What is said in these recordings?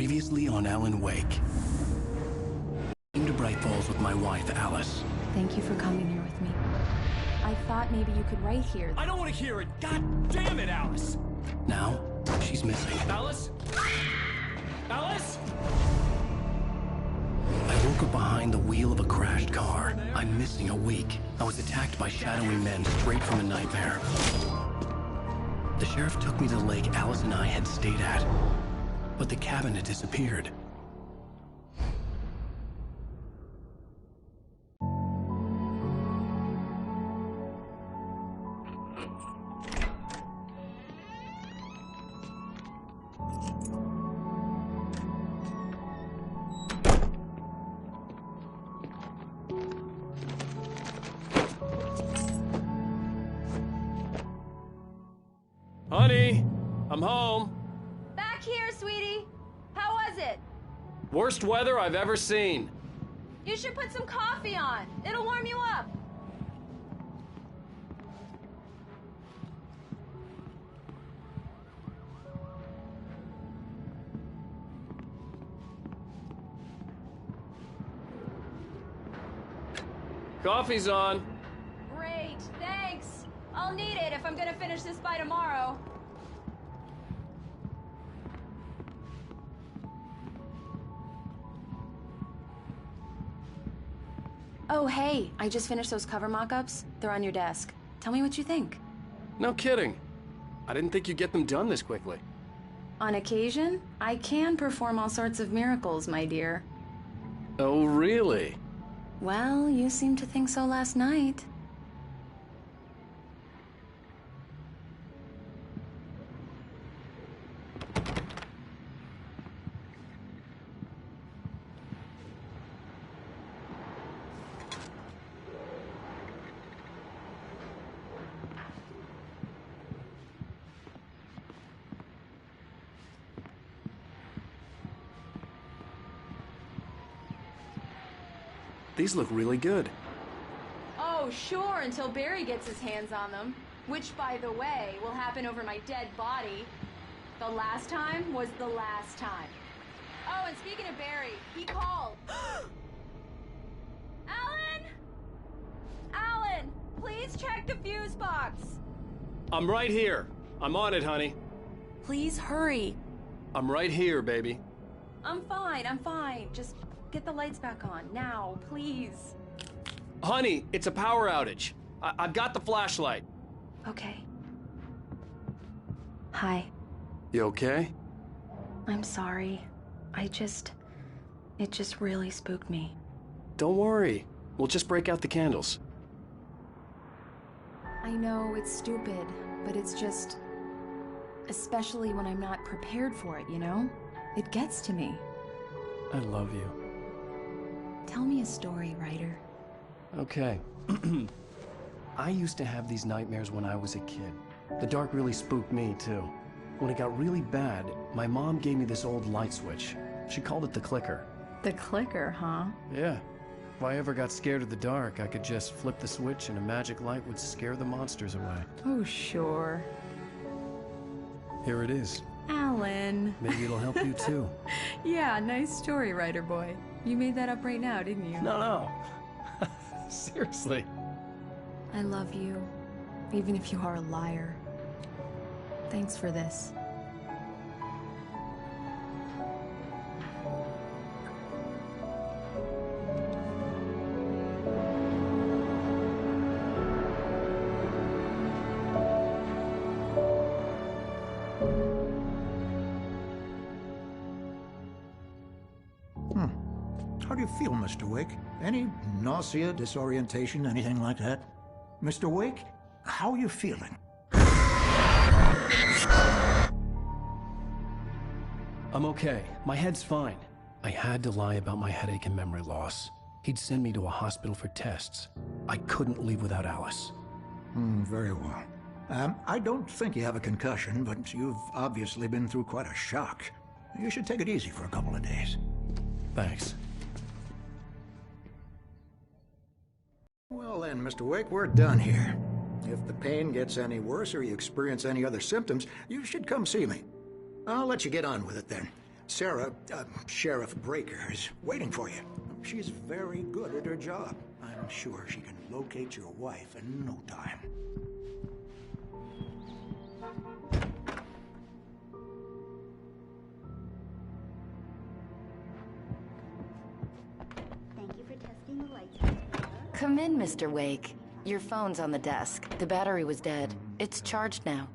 Previously on Alan Wake. Came to Bright Falls with my wife, Alice. Thank you for coming here with me. I thought maybe you could write here. I don't want to hear it! God damn it, Alice! Now, she's missing. Alice? Alice? I woke up behind the wheel of a crashed car. I'm missing a week. I was attacked by shadowy men straight from a nightmare. The sheriff took me to the lake Alice and I had stayed at. But the cabin had disappeared. Honey, I'm home. Back here, sweetie. How was it? Worst weather I've ever seen. You should put some coffee on. It'll warm you up. Coffee's on. Great, thanks. I'll need it if I'm gonna finish this by tomorrow. Oh, hey, I just finished those cover mock-ups. They're on your desk. Tell me what you think. No kidding. I didn't think you'd get them done this quickly. On occasion, I can perform all sorts of miracles, my dear. Oh, really? Well, you seemed to think so last night. These look really good. Oh, sure, until Barry gets his hands on them. Which, by the way, will happen over my dead body. The last time was the last time. Oh, and speaking of Barry, he called. Alan! Alan, please check the fuse box. I'm right here. I'm on it, honey. Please hurry. I'm right here, baby. I'm fine, I'm fine. Just get the lights back on, now, please. Honey, it's a power outage. I've got the flashlight. Okay. Hi. You okay? I'm sorry. It just really spooked me. Don't worry. We'll just break out the candles. I know it's stupid, but it's just... especially when I'm not prepared for it, you know? It gets to me. I love you. Tell me a story, writer. Okay. I used to have these nightmares when I was a kid. The dark really spooked me, too. When it got really bad, my mom gave me this old light switch. She called it the clicker. The clicker, huh? Yeah. If I ever got scared of the dark, I could just flip the switch and a magic light would scare the monsters away. Oh, sure. Here it is. Alan. Maybe it'll help you, too. Yeah, nice story, writer boy. You made that up right now, didn't you? No. Seriously. I love you, even if you are a liar. Thanks for this. How do you feel, Mr. Wake? Any nausea, disorientation, anything like that? Mr. Wake, how are you feeling? I'm okay. My head's fine. I had to lie about my headache and memory loss. He'd send me to a hospital for tests. I couldn't leave without Alice. Very well. I don't think you have a concussion, but you've obviously been through quite a shock. You should take it easy for a couple of days. Thanks. Well then, Mr. Wake, we're done here. If the pain gets any worse or you experience any other symptoms, you should come see me. I'll let you get on with it then. Sarah, Sheriff Breaker, is waiting for you. She's very good at her job. I'm sure she can locate your wife in no time. Thank you for testing the lights. Come in, Mr. Wake. Your phone's on the desk. The battery was dead. It's charged now.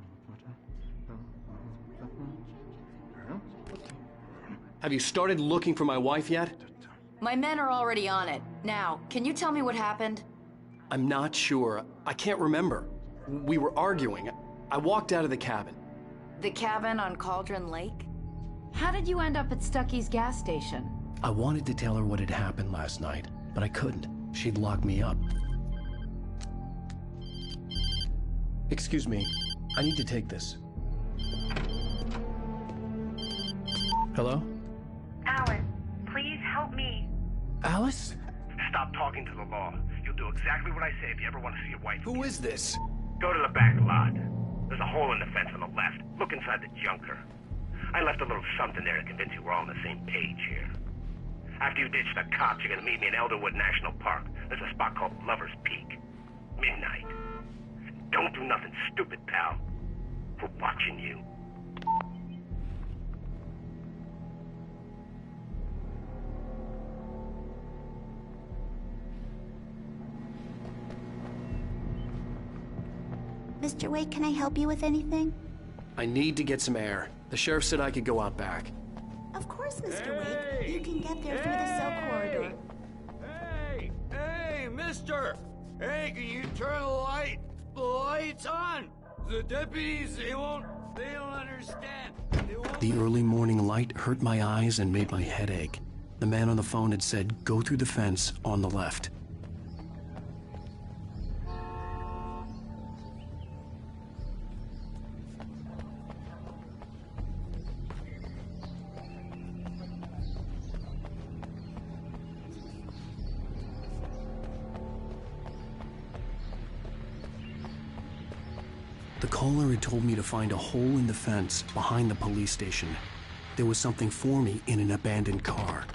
Have you started looking for my wife yet? My men are already on it. Now, can you tell me what happened? I'm not sure. I can't remember. We were arguing. I walked out of the cabin. The cabin on Cauldron Lake? How did you end up at Stucky's gas station? I wanted to tell her what had happened last night, but I couldn't. She'd lock me up. Excuse me. I need to take this. Hello? Alice, please help me. Alice? Stop talking to the law. You'll do exactly what I say if you ever want to see your wife. Who is this? Go to the back lot. There's a hole in the fence on the left. Look inside the junker. I left a little something there to convince you we're all on the same page here. After you ditch the cops, you're gonna meet me in Elderwood National Park. There's a spot called Lover's Peak. Midnight. Don't do nothing stupid, pal. We're watching you. Mr. Wake, can I help you with anything? I need to get some air. The sheriff said I could go out back. Of course, Mr. Wake. You can get there through the cell corridor. Hey, mister! Hey, can you turn the lights on? The deputies, they don't understand. The early morning light hurt my eyes and made my head ache. The man on the phone had said, go through the fence on the left. The caller had told me to find a hole in the fence behind the police station. There was something for me in an abandoned car.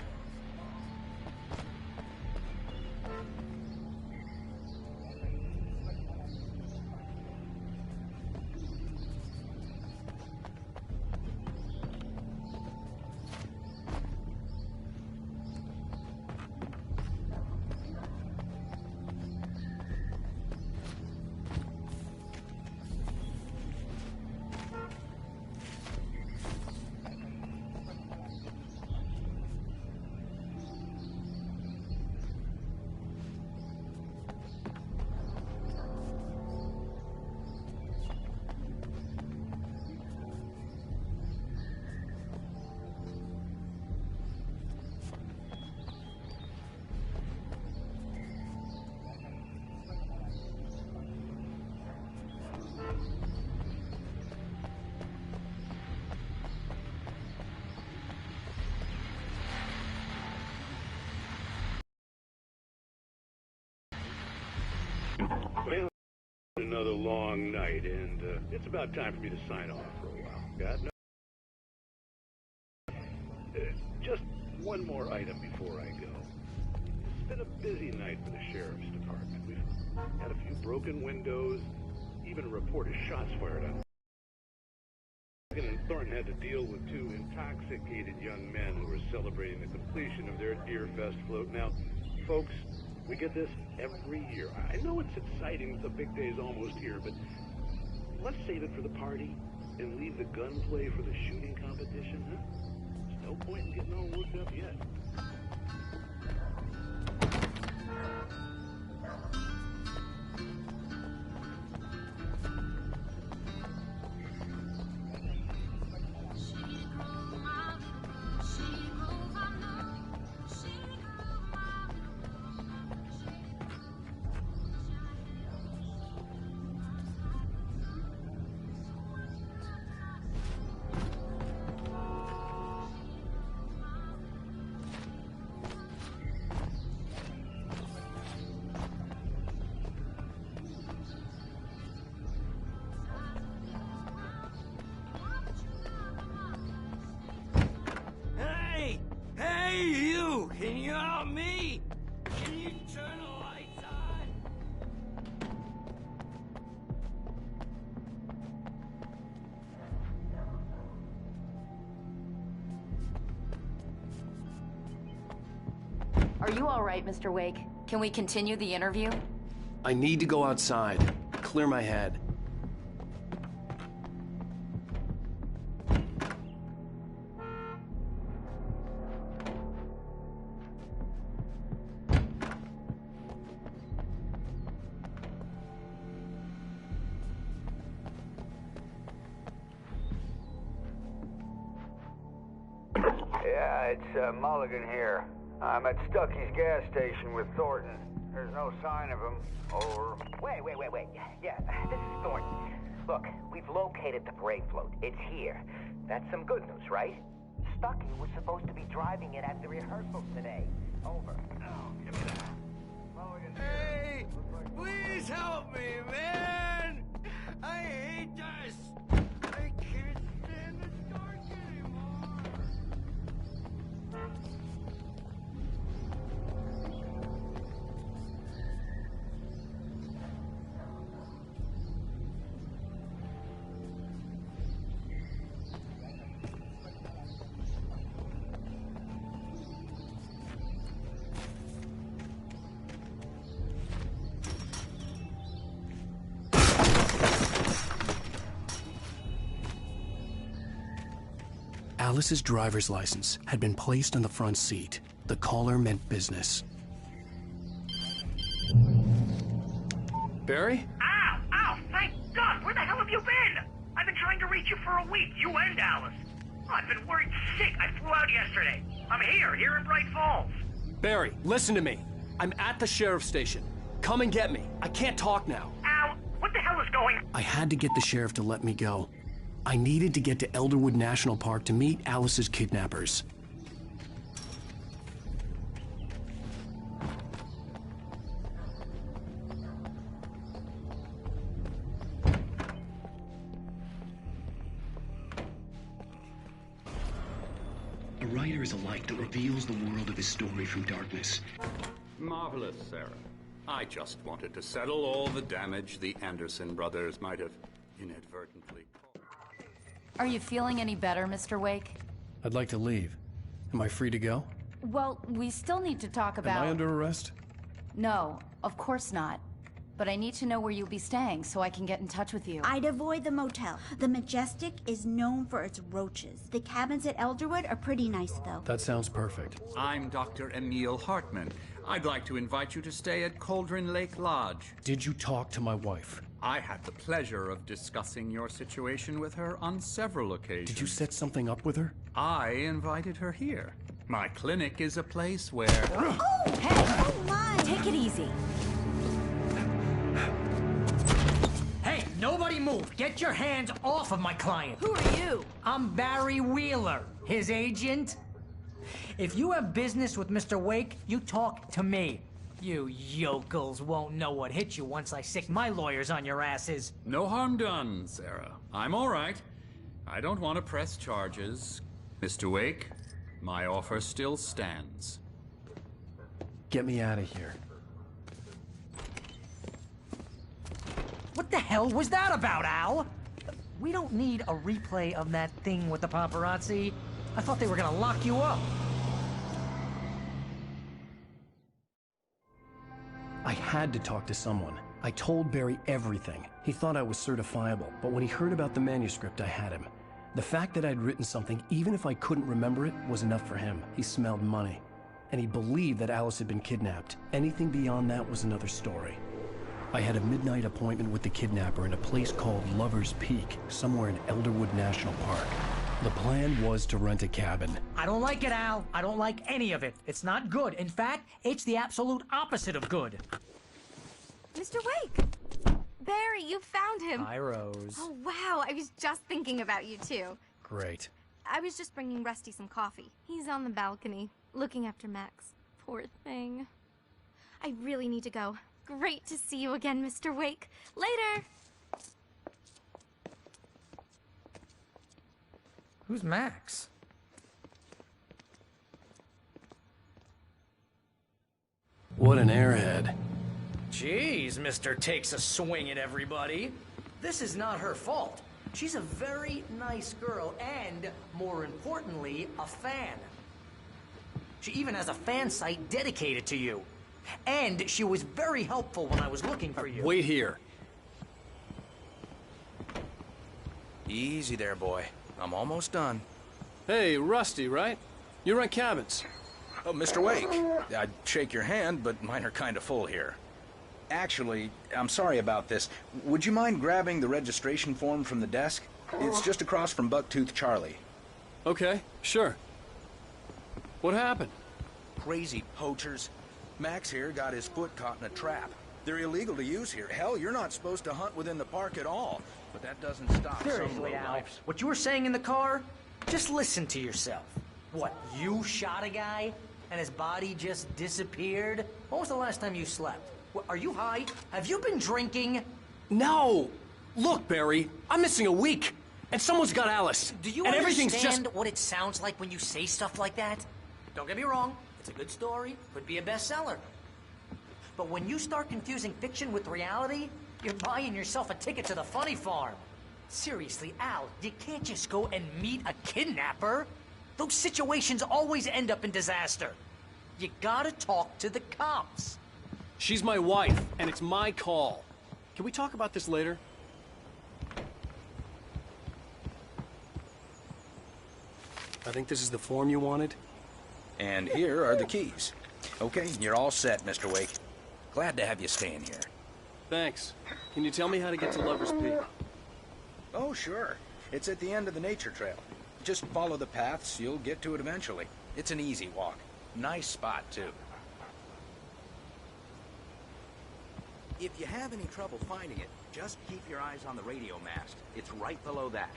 Well, another long night, and it's about time for me to sign off for a while. Got no... just one more item before I go. It's been a busy night for the sheriff's department. We've had a few broken windows, even a report of shots fired on. And Thornton had to deal with two intoxicated young men who were celebrating the completion of their Deer Fest float. Now, folks, we get this every year. I know it's exciting, the big day's almost here, but let's save it for the party and leave the gunplay for the shooting competition, huh? There's no point in getting all worked up yet. Are you all right, Mr. Wake? Can we continue the interview? I need to go outside. Clear my head. Yeah, it's Mulligan here. I'm at Stucky's gas station with Thornton. There's no sign of him. Over. Wait. Yeah, this is Thornton. Look, we've located the brake float. It's here. That's some good news, right? Stucky was supposed to be driving it at the rehearsal today. Over. Oh, give me that. Mulligan here. Hey, please help me, man! I hate this! I can't stand the dark anymore! Alice's driver's license had been placed on the front seat. The caller meant business. Barry? Ow! Thank God! Where the hell have you been? I've been trying to reach you for a week, you and Alice. Oh, I've been worried sick. I flew out yesterday. I'm here in Bright Falls. Barry, listen to me. I'm at the sheriff's station. Come and get me. I can't talk now. Al, what the hell is going... I had to get the sheriff to let me go. I needed to get to Elderwood National Park to meet Alice's kidnappers. A writer is a light that reveals the world of his story from darkness. Marvelous, Sarah. I just wanted to settle all the damage the Anderson brothers might have inadvertently caused. Are you feeling any better, Mr. Wake? I'd like to leave. Am I free to go? Well, we still need to talk about... Am I under arrest? No, of course not. But I need to know where you'll be staying so I can get in touch with you. I'd avoid the motel. The Majestic is known for its roaches. The cabins at Elderwood are pretty nice, though. That sounds perfect. I'm Dr. Emil Hartman. I'd like to invite you to stay at Cauldron Lake Lodge. Did you talk to my wife? I had the pleasure of discussing your situation with her on several occasions. Did you set something up with her? I invited her here. My clinic is a place where... Oh! Hey! Oh, my! Take it easy. Hey, nobody move! Get your hands off of my client! Who are you? I'm Barry Wheeler, his agent. If you have business with Mr. Wake, you talk to me. You yokels won't know what hit you once I sick my lawyers on your asses. No harm done, Sarah. I'm all right. I don't want to press charges. Mr. Wake, my offer still stands. Get me out of here. What the hell was that about, Al? We don't need a replay of that thing with the paparazzi. I thought they were gonna lock you up. I had to talk to someone. I told Barry everything. He thought I was certifiable, but when he heard about the manuscript, I had him. The fact that I'd written something, even if I couldn't remember it, was enough for him. He smelled money. And he believed that Alice had been kidnapped. Anything beyond that was another story. I had a midnight appointment with the kidnapper in a place called Lover's Peak, somewhere in Elderwood National Park. The plan was to rent a cabin. I don't like it, Al. I don't like any of it. It's not good. In fact, it's the absolute opposite of good. Mr. Wake! Barry, you found him! Hi, Rose. Oh, wow. I was just thinking about you, too. Great. I was just bringing Rusty some coffee. He's on the balcony, looking after Max. Poor thing. I really need to go. Great to see you again, Mr. Wake. Later! Who's Max? What an airhead. Jeez, Mr. Takes a swing at everybody. This is not her fault. She's a very nice girl and, more importantly, a fan. She even has a fan site dedicated to you. And she was very helpful when I was looking for you. Wait here. Easy there, boy. I'm almost done. Hey, Rusty, right? You rent cabins. Oh, Mr. Wake. I'd shake your hand, but mine are kind of full here. Actually, I'm sorry about this. Would you mind grabbing the registration form from the desk? It's just across from Bucktooth Charlie. Okay, sure. What happened? Crazy poachers. Max here got his foot caught in a trap. They're illegal to use here. Hell, you're not supposed to hunt within the park at all. But that doesn't stop Seriously, some Al, lowlifes. what you were saying in the car? Just listen to yourself. What, you shot a guy and his body just disappeared? When was the last time you slept? What, are you high? Have you been drinking? No! Look, Barry, I'm missing a week, and someone's got Alice. Do you and everything's understand just... what it sounds like when you say stuff like that? Don't get me wrong, it's a good story, could be a bestseller. But when you start confusing fiction with reality, you're buying yourself a ticket to the funny farm. Seriously, Al, you can't just go and meet a kidnapper. Those situations always end up in disaster. You gotta talk to the cops. She's my wife, and it's my call. Can we talk about this later? I think this is the form you wanted. And here are the keys. Okay, you're all set, Mr. Wake. Glad to have you staying here. Thanks. Can you tell me how to get to Lover's Peak? Oh, sure. It's at the end of the nature trail. Just follow the paths, you'll get to it eventually. It's an easy walk. Nice spot, too. If you have any trouble finding it, just keep your eyes on the radio mast. It's right below that.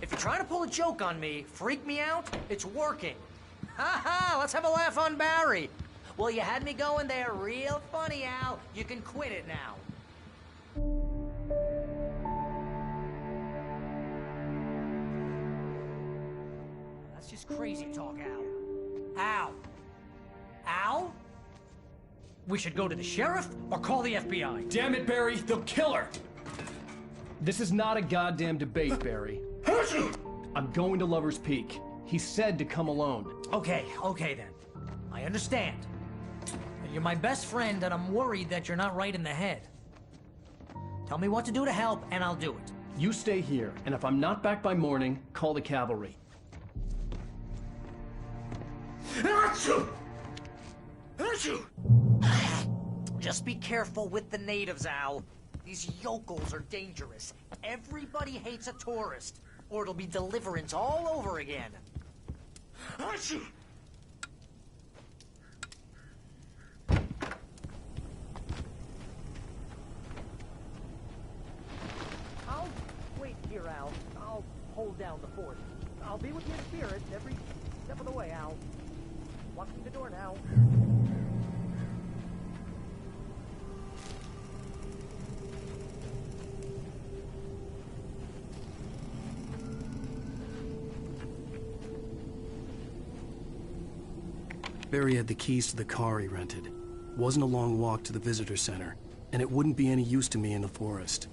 If you're trying to pull a joke on me, freak me out, it's working. Ha ha, let's have a laugh on Barry. Well, you had me going there real funny, Al. You can quit it now. That's just crazy talk, Al. Al? Al? We should go to the sheriff or call the FBI. Damn it, Barry, they'll kill her! This is not a goddamn debate, Barry. I'm going to Lover's Peak. He said to come alone. Okay then. I understand. You're my best friend, and I'm worried that you're not right in the head. Tell me what to do to help, and I'll do it. You stay here, and if I'm not back by morning, call the cavalry. Just be careful with the natives, Al. These yokels are dangerous. Everybody hates a tourist, or it'll be Deliverance all over again. I'll wait here, Al. I'll hold down the fort. I'll be with you in spirit every step of the way, Al. Locking the door now. Barry had the keys to the car he rented. Wasn't a long walk to the visitor center, and it wouldn't be any use to me in the forest.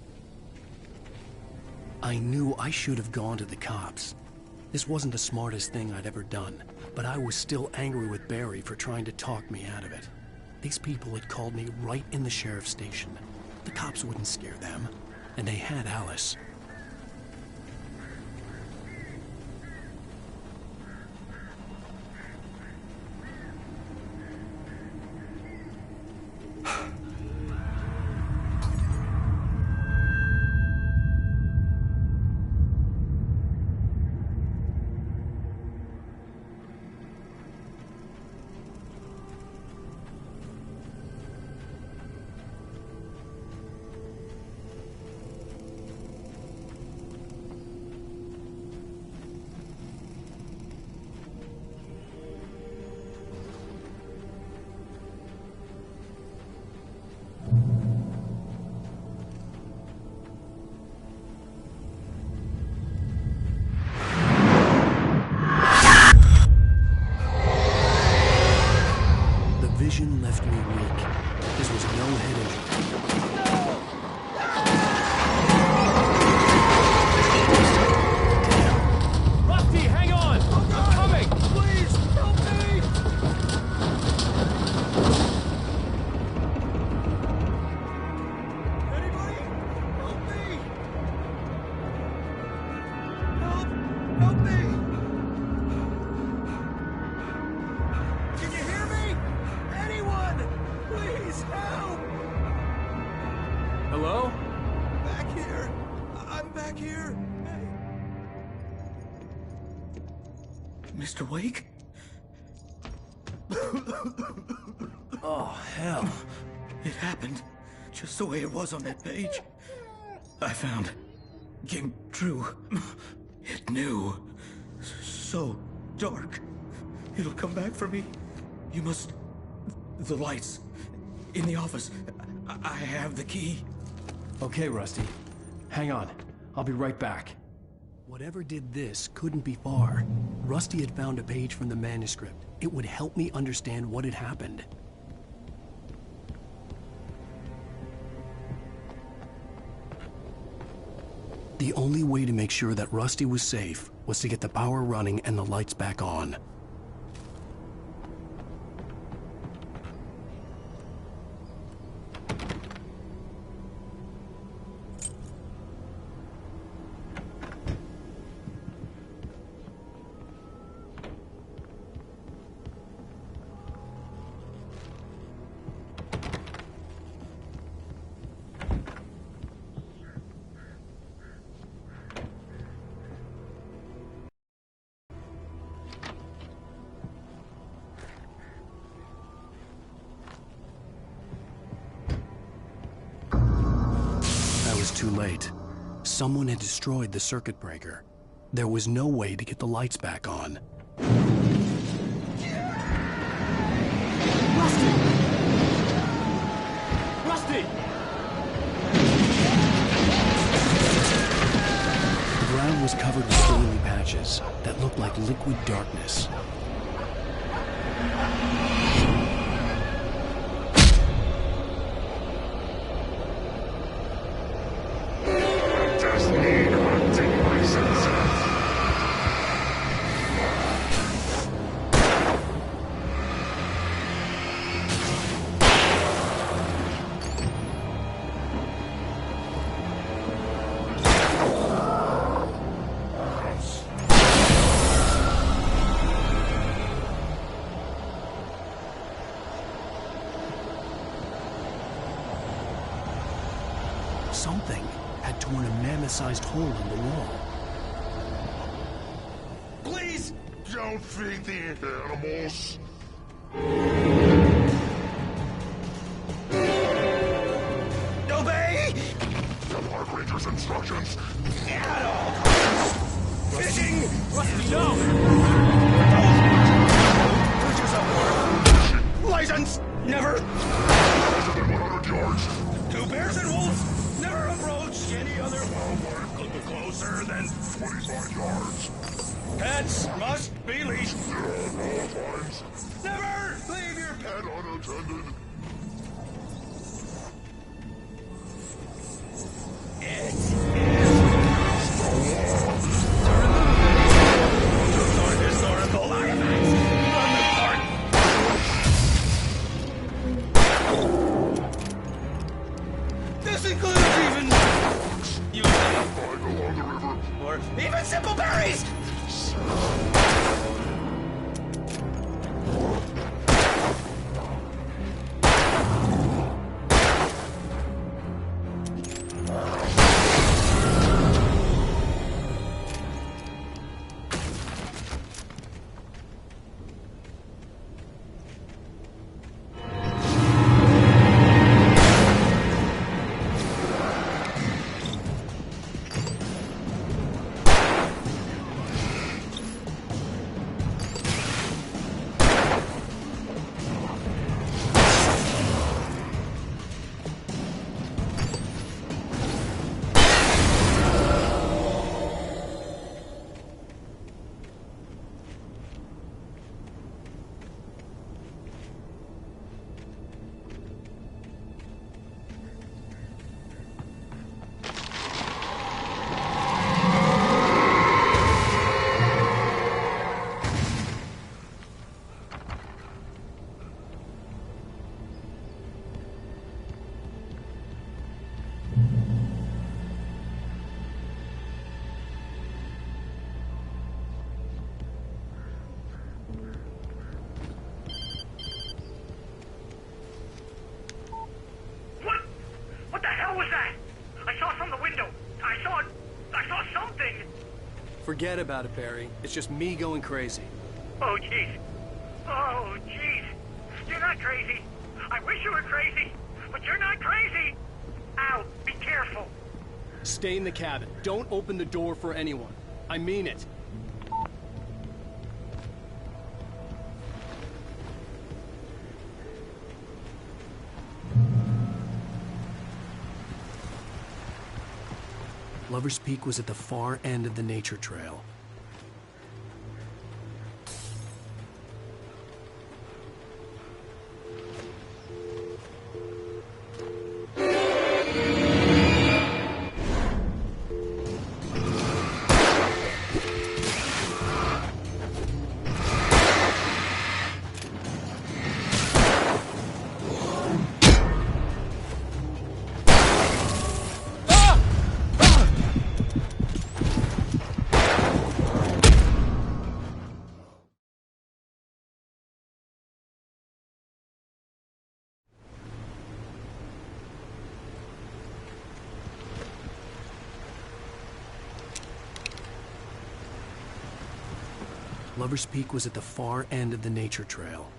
I knew I should have gone to the cops. This wasn't the smartest thing I'd ever done, but I was still angry with Barry for trying to talk me out of it. These people had called me right in the sheriff's station. The cops wouldn't scare them, and they had Alice. Help! Hello? Back here! I'm back here! Hey! Mr. Wake? Oh, hell. It happened just the way it was on that page. I found. Came true. It knew. So dark. It'll come back for me. You must... The lights. In the office. I have the key. Okay, Rusty. Hang on. I'll be right back. Whatever did this couldn't be far. Rusty had found a page from the manuscript. It would help me understand what had happened. The only way to make sure that Rusty was safe was to get the power running and the lights back on. Too late. Someone had destroyed the circuit breaker. There was no way to get the lights back on. Rusty! Rusty! The ground was covered with oily patches that looked like liquid darkness. Something had torn a mammoth-sized hole in the wall. Please! Don't feed the animals! Obey! The Park Ranger's instructions! At all costs! Fishing! Rusty, no! Put yourself aboard! License! Never! Faster than 100 yards! 2 bears and wolves! Never approach any other wildlife closer than 25 yards! Pets must be leashed! At all times! Never leave your pet unattended! It is the historical artifacts from the park. This includes even you along the river, or even simple berries. Forget about it, Barry. It's just me going crazy. Oh, jeez. Oh, jeez. You're not crazy. I wish you were crazy, but you're not crazy. Ow, be careful. Stay in the cabin. Don't open the door for anyone. I mean it. Lover's Peak was at the far end of the nature trail. Lover's Peak was at the far end of the nature trail.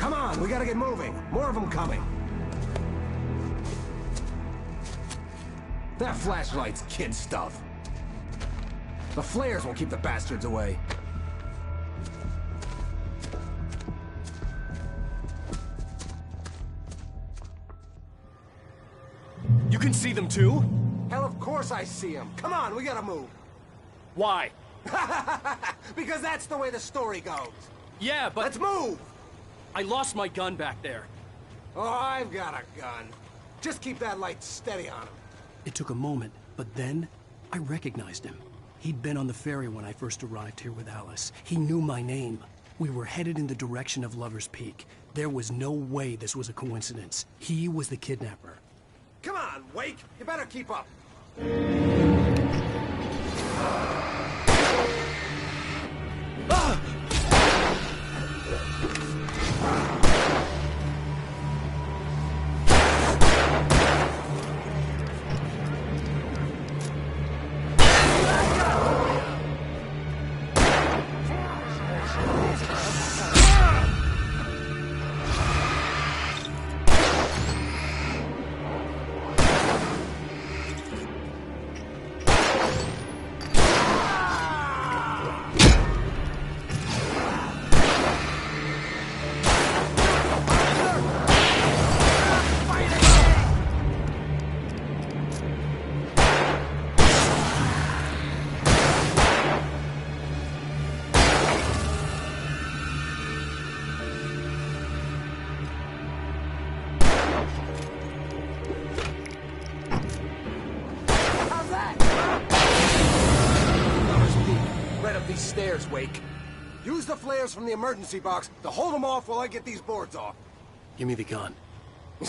Come on, we gotta get moving. More of them coming. That flashlight's kid stuff. The flares won't keep the bastards away. You can see them too? Hell, of course I see them. Come on, we gotta move. Why? Because that's the way the story goes. Yeah, but... Let's move! I lost my gun back there. Oh, I've got a gun. Just keep that light steady on him. It took a moment, but then I recognized him. He'd been on the ferry when I first arrived here with Alice. He knew my name. We were headed in the direction of Lover's Peak. There was no way this was a coincidence. He was the kidnapper. Come on, Wake! You better keep up. Stairs, Wake. Use the flares from the emergency box to hold them off while I get these boards off. Give me the gun.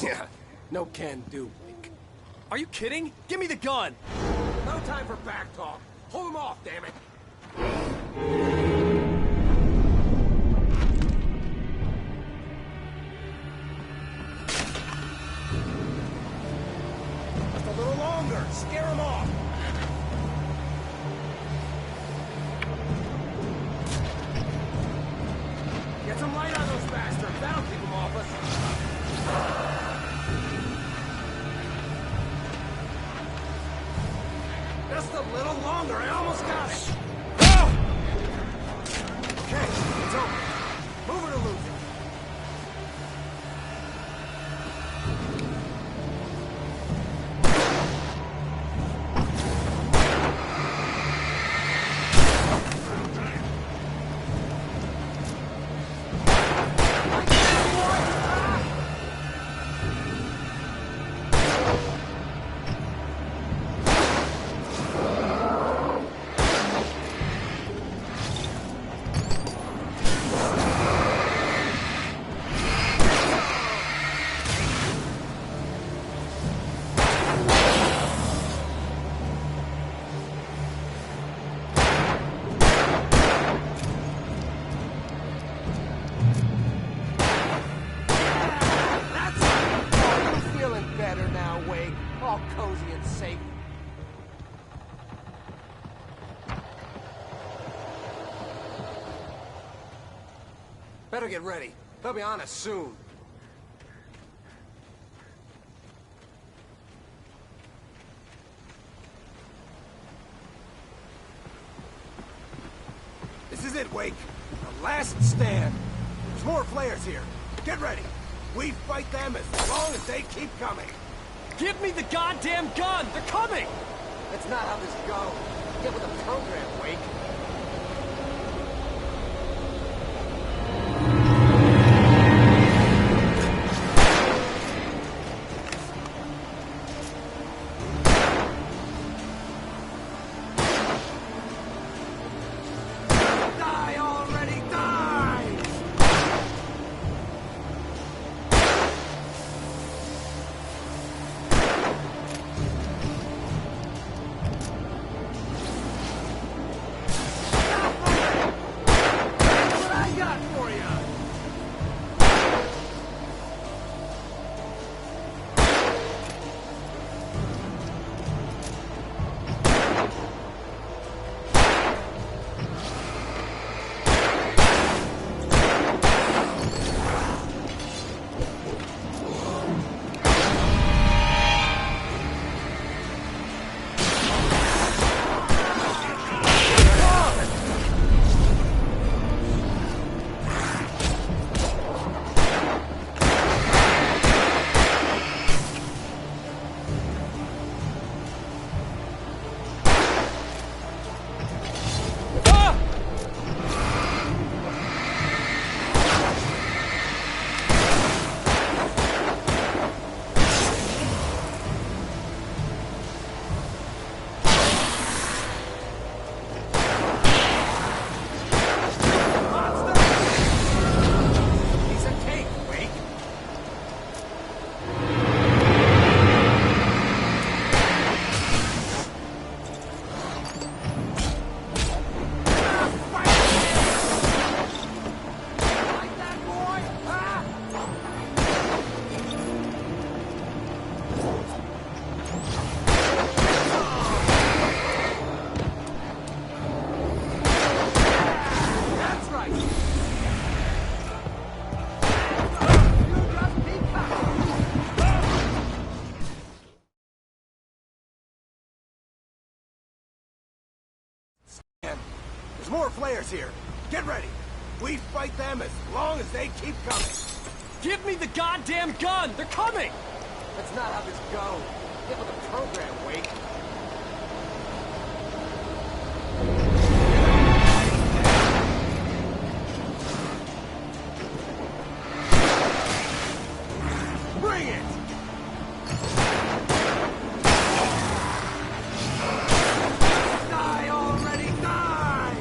Yeah, no can do, Wake. Are you kidding? Give me the gun! No time for back talk. Hold them off, damn it. Just a little longer. Scare them off. Get some light on those bastards. That'll keep them off us. Just a little longer. I almost got it. Oh! Okay, it's over. Move it or lose it. Better get ready. They'll be on us soon. This is it, Wake. The last stand. There's more flares here. Get ready. We fight them as long as they keep coming. Give me the goddamn gun! They're coming! That's not how this goes. Get with the program, Wake. players here. Get ready. We fight them as long as they keep coming. Give me the goddamn gun! They're coming! That's not how this goes. Get with the program, Wake. Bring it! Die already, die!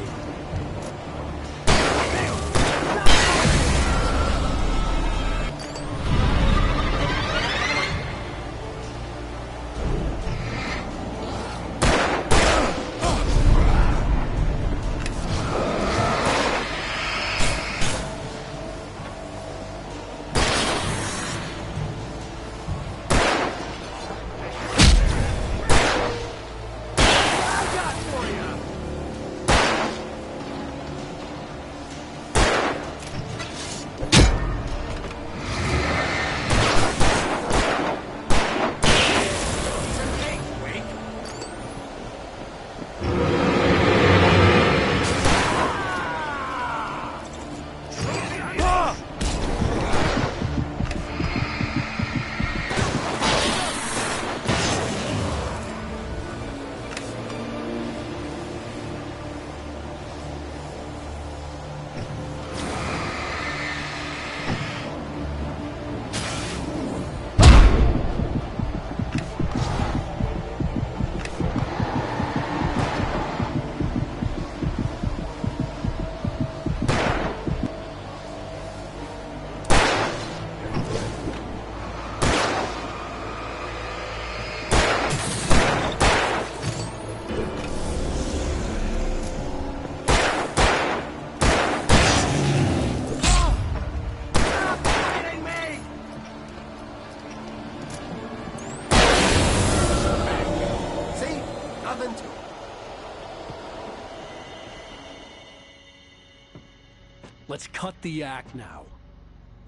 Let's cut the act now.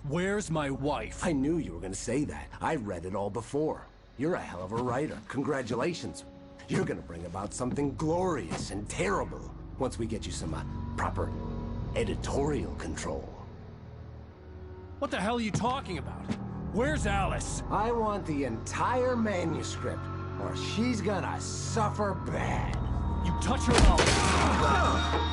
Where's my wife? I knew you were gonna say that. I read it all before. You're a hell of a writer. Congratulations. You're gonna bring about something glorious and terrible once we get you some proper editorial control. What the hell are you talking about? Where's Alice? I want the entire manuscript, or she's gonna suffer bad. You touch her mouth.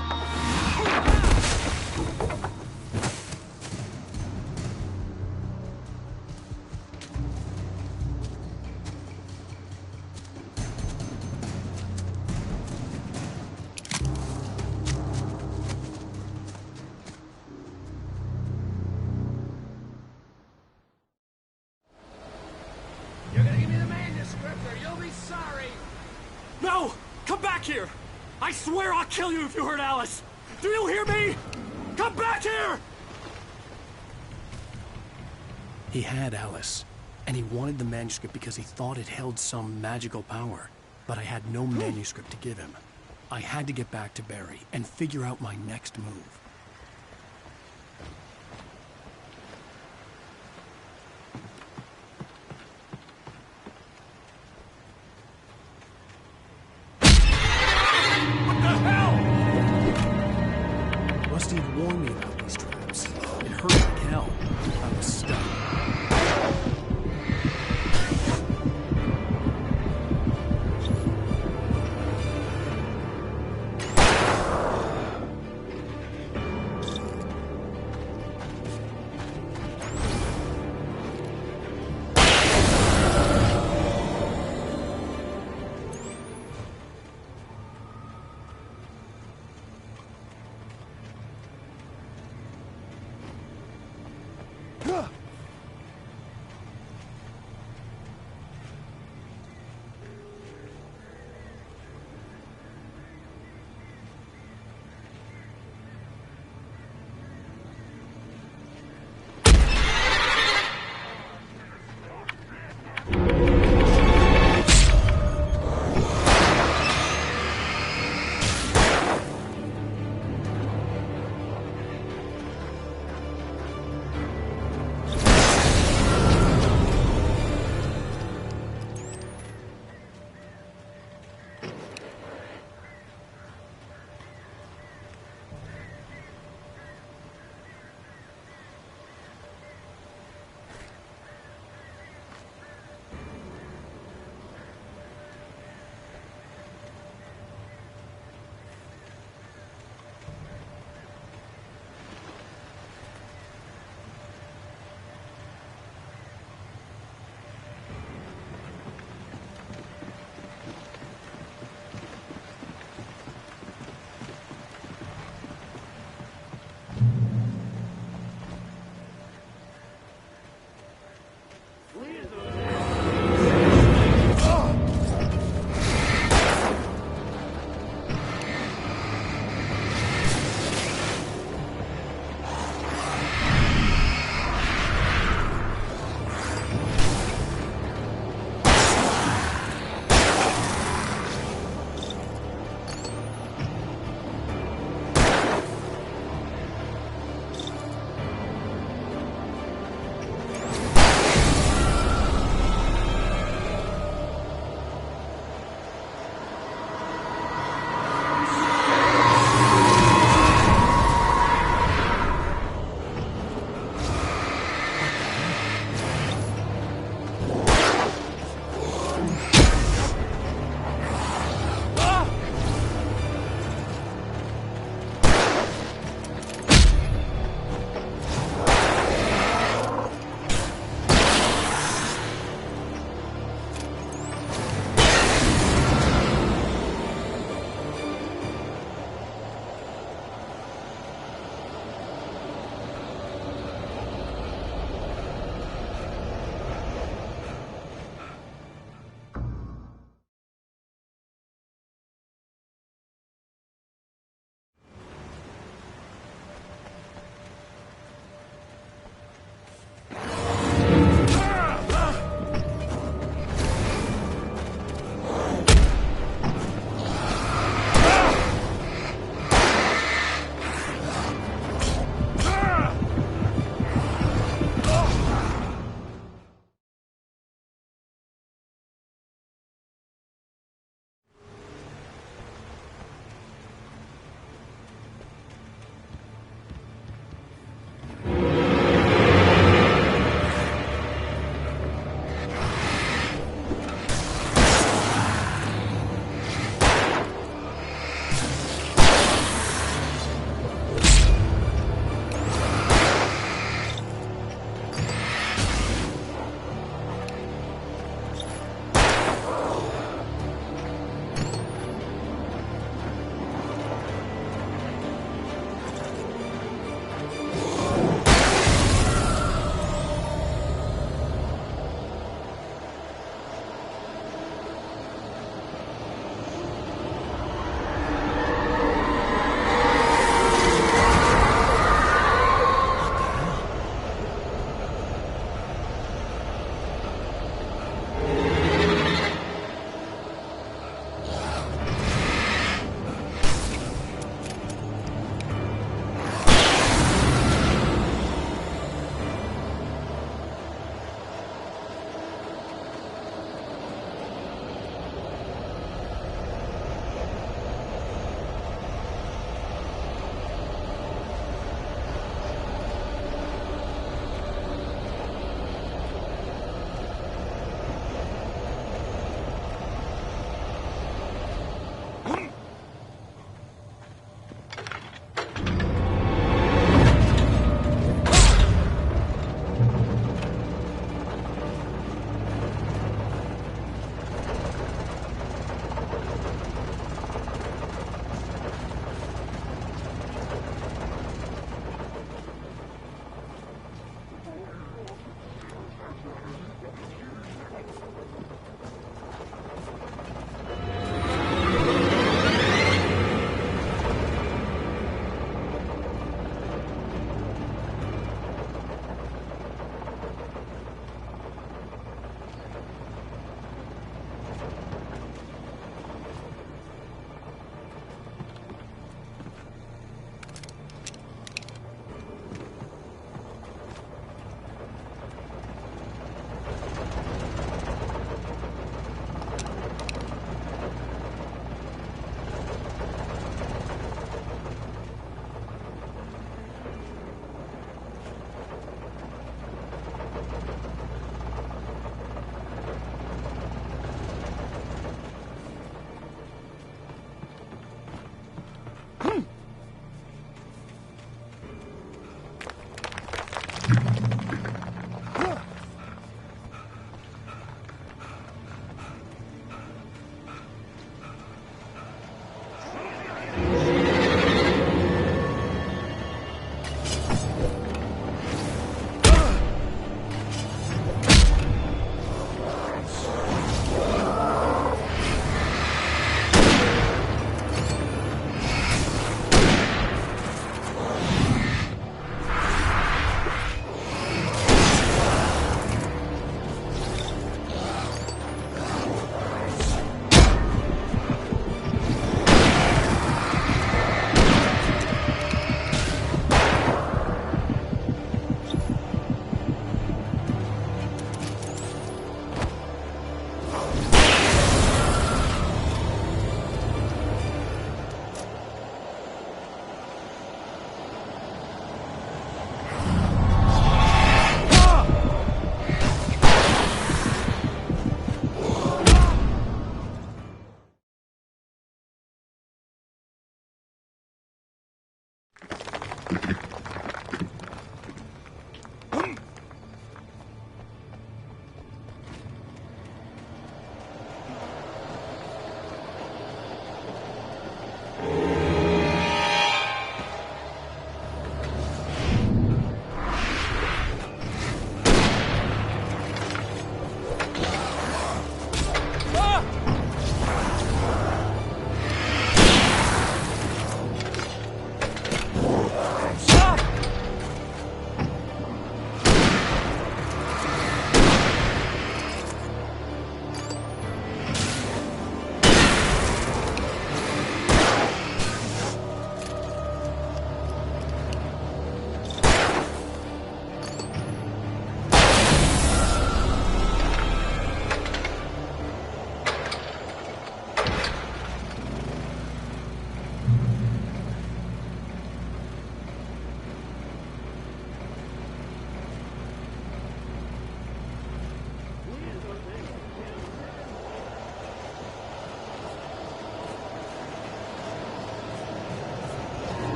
You're gonna give me the manuscript or you'll be sorry. No! Come back here! I swear I'll kill you if you hurt Alice! Do you hear me? Come back here! He had Alice, and he wanted the manuscript because he thought it held some magical power. But I had no manuscript to give him. I had to get back to Barry and figure out my next move. Rusty had warned me about these traps. It hurt like hell. I was stuck.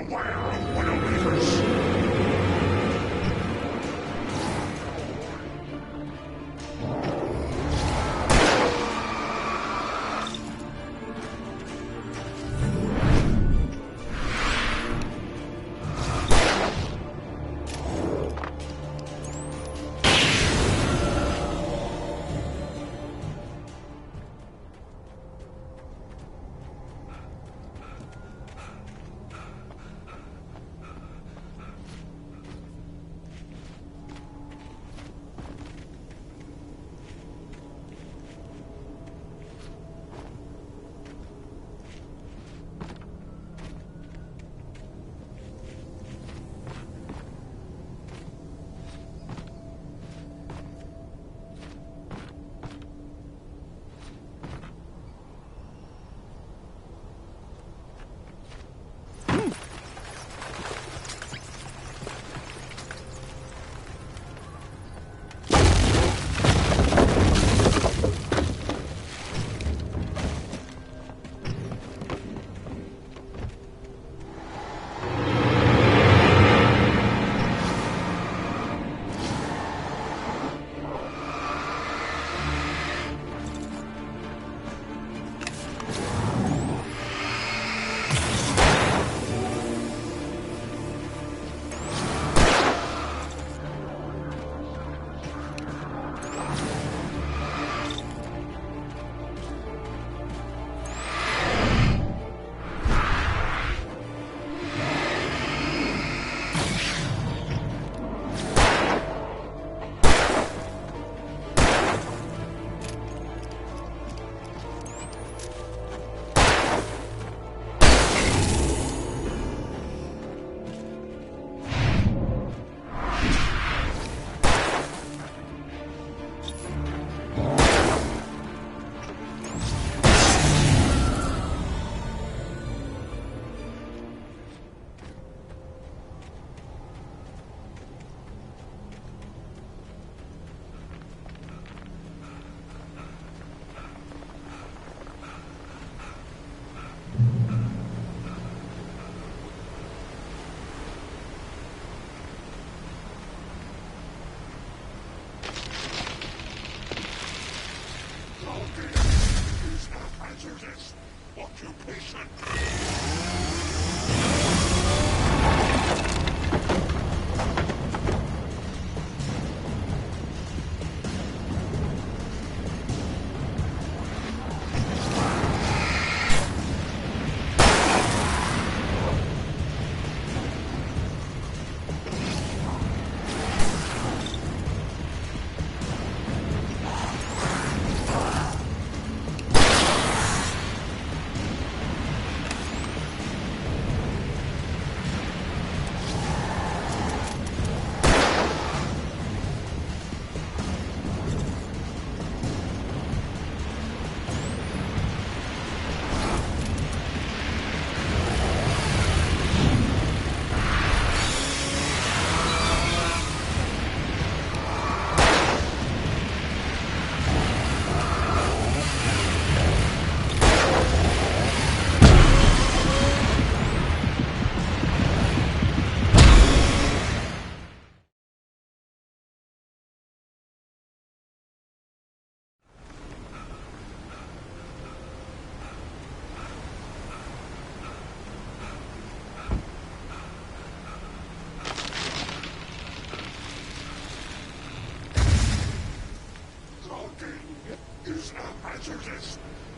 aware of Widowmakers. hazardous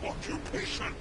occupation.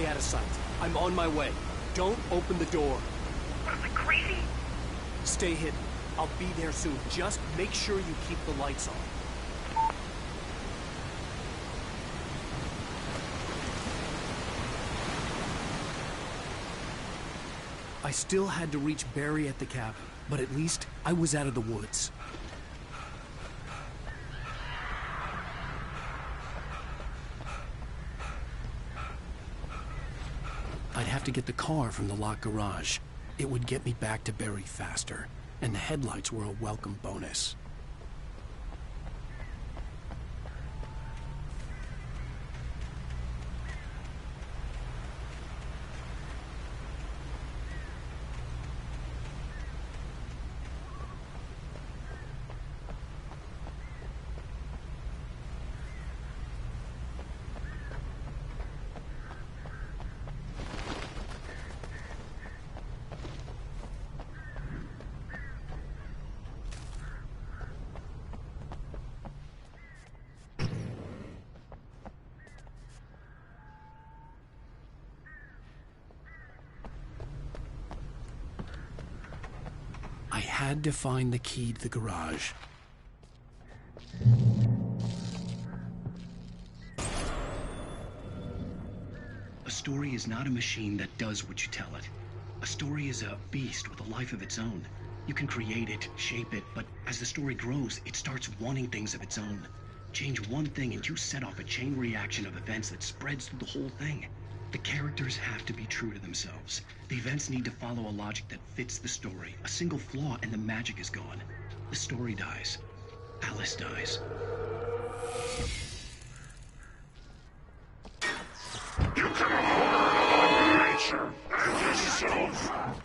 out of sight. I'm on my way. Don't open the door. What am I, crazy? Stay hidden. I'll be there soon. Just make sure you keep the lights on. I still had to reach Barry at the cabin, but at least I was out of the woods. I'd have to get the car from the locked garage. It would get me back to Barry faster, and the headlights were a welcome bonus. I had to find the key to the garage. A story is not a machine that does what you tell it. A story is a beast with a life of its own. You can create it, shape it, but as the story grows, it starts wanting things of its own. Change one thing and you set off a chain reaction of events that spreads through the whole thing. The characters have to be true to themselves. The events need to follow a logic that fits the story. A single flaw and the magic is gone. The story dies. Alice dies. You can harm nature and yourself.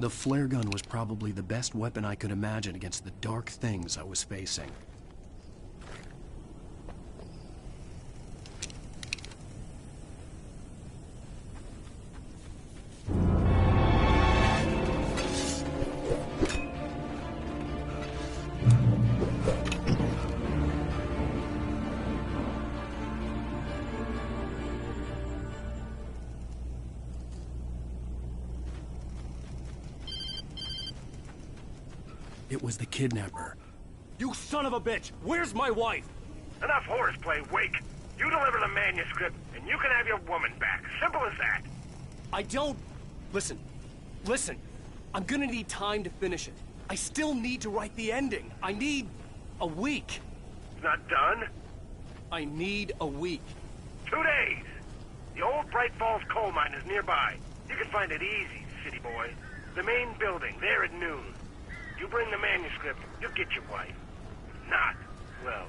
The flare gun was probably the best weapon I could imagine against the dark things I was facing. It was the kidnapper. You son of a bitch! Where's my wife? Enough horseplay, Wake. You deliver the manuscript, and you can have your woman back. Simple as that. I don't... Listen. I'm gonna need time to finish it. I still need to write the ending. I need a week. Not done? I need a week. 2 days. The old Bright Falls coal mine is nearby. You can find it easy, city boy. The main building, there at noon. You bring the manuscript, you'll get your wife. If not, well,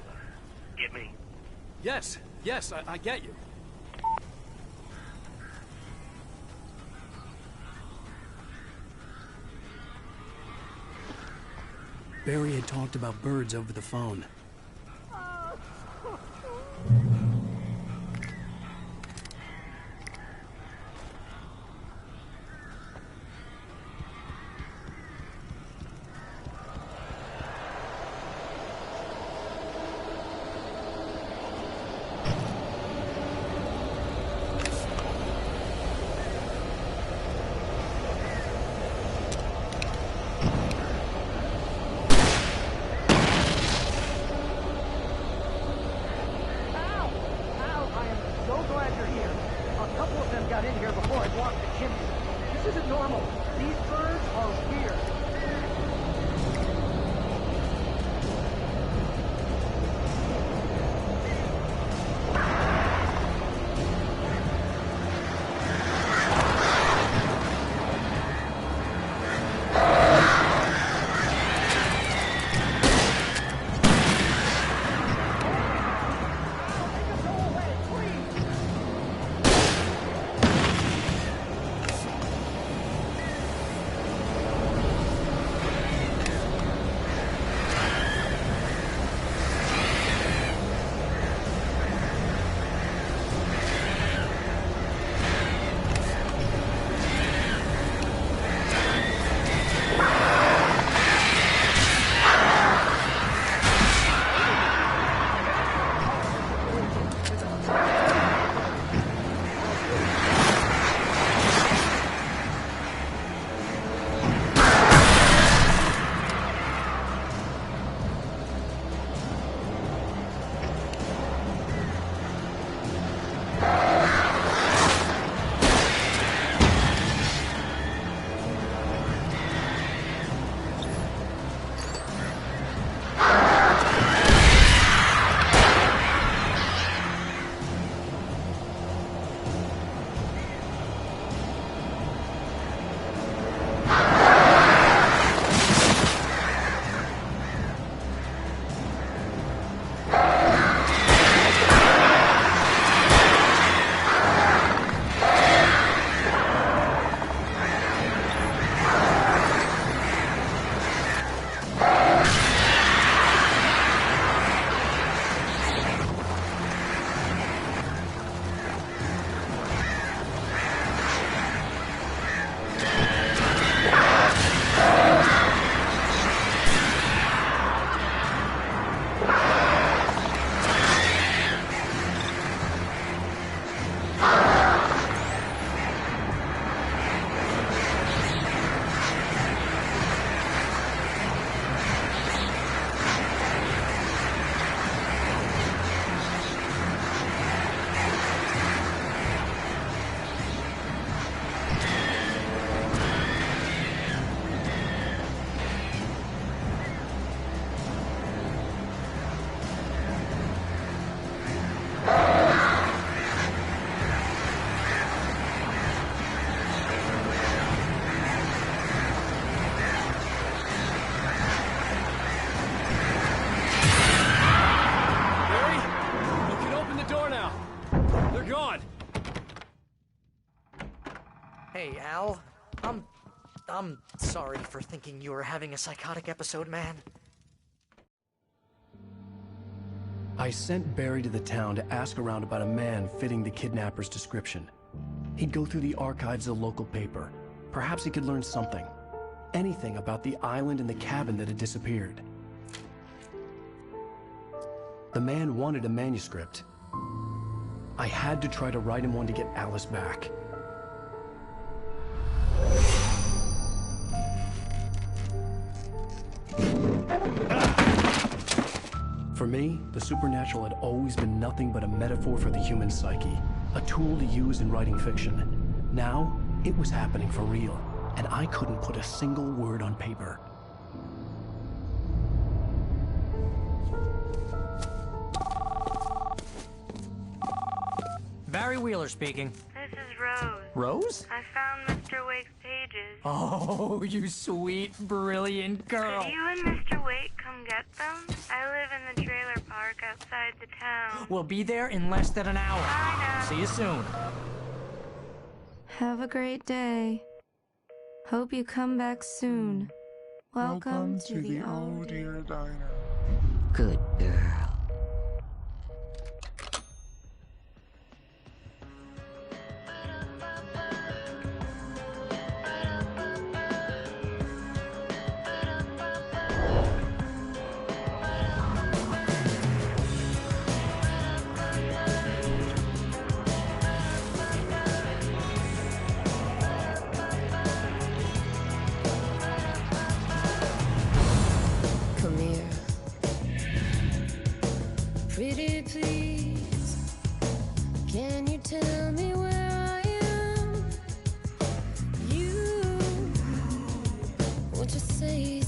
get me? Yes, I get you. Barry had talked about birds over the phone. Hey, Al. I'm sorry for thinking you were having a psychotic episode, man. I sent Barry to the town to ask around about a man fitting the kidnapper's description. He'd go through the archives of the local paper. Perhaps he could learn something. Anything about the island and the cabin that had disappeared. The man wanted a manuscript. I had to try to write him one to get Alice back. For me, the supernatural had always been nothing but a metaphor for the human psyche, a tool to use in writing fiction. Now, it was happening for real, and I couldn't put a single word on paper. Barry Wheeler speaking. This is Rose. Rose? I found Mr. Wake's pages. Oh, you sweet, brilliant girl. Could you and Mr. Wake come get them? I live in the trailer park outside the town. We'll be there in less than an hour. Bye now. See you soon. Have a great day. Hope you come back soon. Welcome to the Oh Dear Diner. Good girl. Come here. Pretty please, can you tell me where I am? You, what you say